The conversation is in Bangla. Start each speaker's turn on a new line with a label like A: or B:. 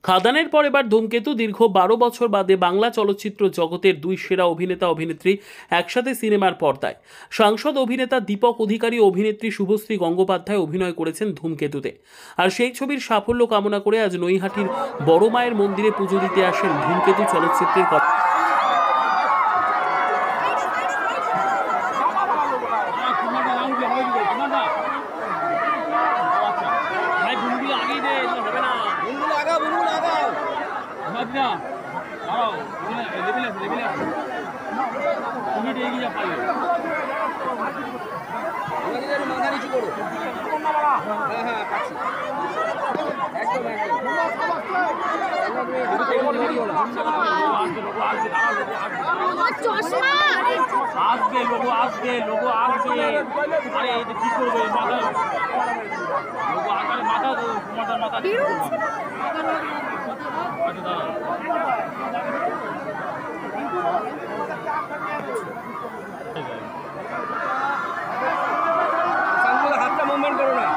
A: খাদানের পর এবার ধূমকেতু। দীর্ঘ 12 বছর বাদে বাংলা চলচ্চিত্র জগতের দুই সেরা অভিনেতা অভিনেত্রী একসাথে সিনেমার পর্দায়। সাংসদ অভিনেতা দীপক অধিকারী ও অভিনেত্রী শুভশ্রী গঙ্গোপাধ্যায় অভিনয় করেছেন ধূমকেতুতে। আর সেই ছবির সাফল্য কামনা করে আজ নৈহাটির বড় মায়ের মন্দিরে পুজো দিতে আসেন ধূমকেতু চলচ্চিত্রের
B: হাতটা মুভমেন্ট করো না।